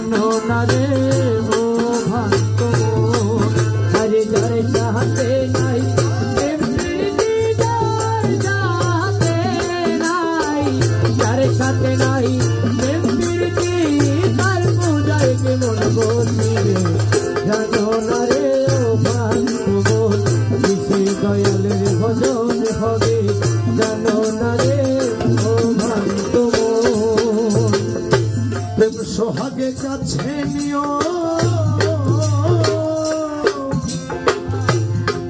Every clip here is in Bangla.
জানো না রে ও ভক্ত হরে যার চাহতে নাই যার সাথে নাই তার পূজায় কে মন বসি জানো না রে ও ভক্ত কিসে দয়ালের ভজন হবে জানো না রে ও ভক্ত প্রেম সোহাগে কাছে নিও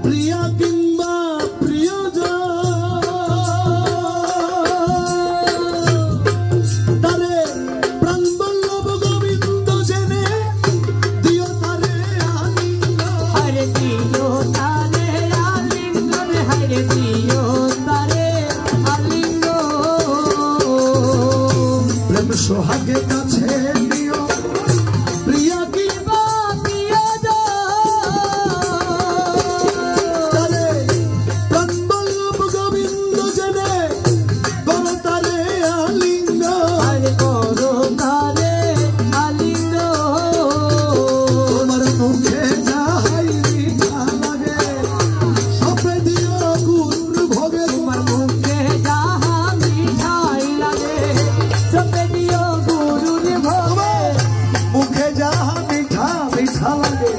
প্রিয়া কিংবা প্রিয়জন তারে প্রাণ বল্লভ গোবিন্দ জেনে দিও তারে আলিঙ্গন হরে দিও তারে আলিঙ্গন হরে দিও তারে আলিঙ্গন প্রেম সোহাগে কাছে নিও প্রিয়া কিংবা প্রিয়জন তারে প্রাণ বল্লভ গোবিন্দ জেনে করো তারে আলিঙ্গন হরে করো তারে আলিঙ্গন তোমার মুখে যাহাই মিঠা লাগে সপে দিও গুণ ভোগে তোমার মুখে যাহা মিঠাই লাগে সপে দিও গুরুর ভোগে মুখে যাহা মিঠা মিঠা লাগে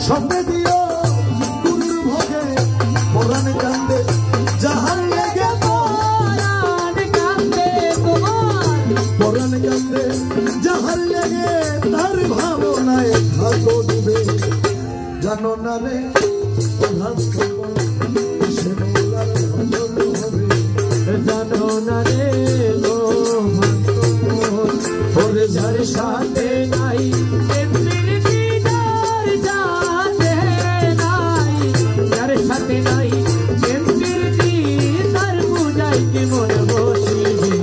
সপে দিও গুরুর ভোগে পরাণ কান্দে যাহার লেগে পরাণ কান্দে তোমার পরাণ কান্দে যাহার লেগে তার ভাবনায় থাকো ডুবে জানো না রে ও ভক্ত সে মোলার ভজন হবে জানো না রে ও ভক্ত ওরে যার সাথে নাই দিদার সাথে নাই যার সাথে নাই দিদার পূজায় কি মন বসিবে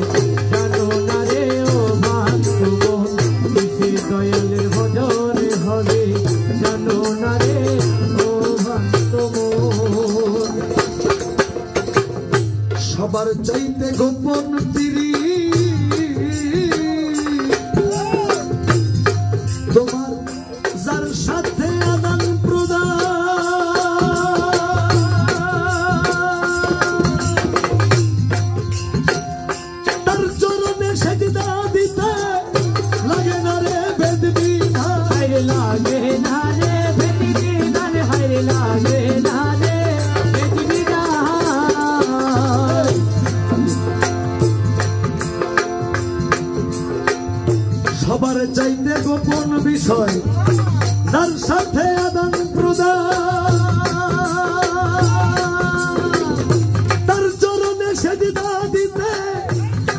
জানো না রে ও ভক্ত কিসে দয়ালের ভজন হবে জানো না রে ও ভক্ত সবার চাইতে গোপন পিরি তোমার যার সাথে আদান প্রদান তার চরণে সেজদা দিতে লাগে না রে বেদ বিধান হায় লাগে না রে বেদ বিধান হায় লাগে না রে বেদ বিধান সবার চাইতে গোপন বিষয় যার সাথে আদান প্রদান তার চরণে সেজদা দিতে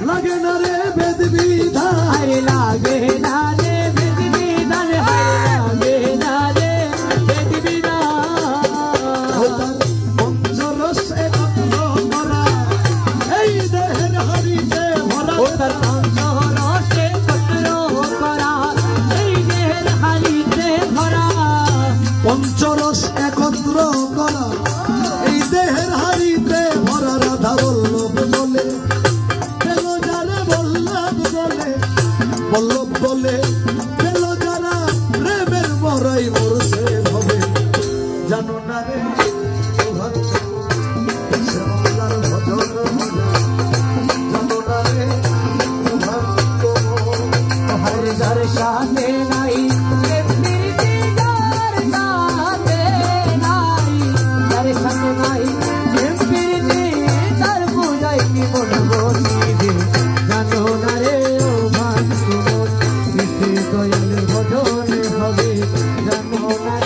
লাগে না রে বেদ বিধান হায় লাগে না রে বেদ বিধান হায় লাগে না রে বেদ বিধান পঞ্চরস একত্র করা এই দেহের হরিতে ভরা তার পঞ্চরস একত্র করা এই দেহের হরিতে ভরা পঞ্চরস একত্র করা এই দেহের হাড়িতে ভরা রাধা বল্লভ বলে পেল যারা বল্লভ বলে বল্লভ বলে পেল যারা প্রেমের মরাই মরছে হবে জানো না রে ও ভক্ত সে মোলার ভজন হবে জানো না রে ও ভক্ত হরে যার সাথে নাই জানো না রে ও ভক্ত কিসে দয়ালের ভজন হবে জানো না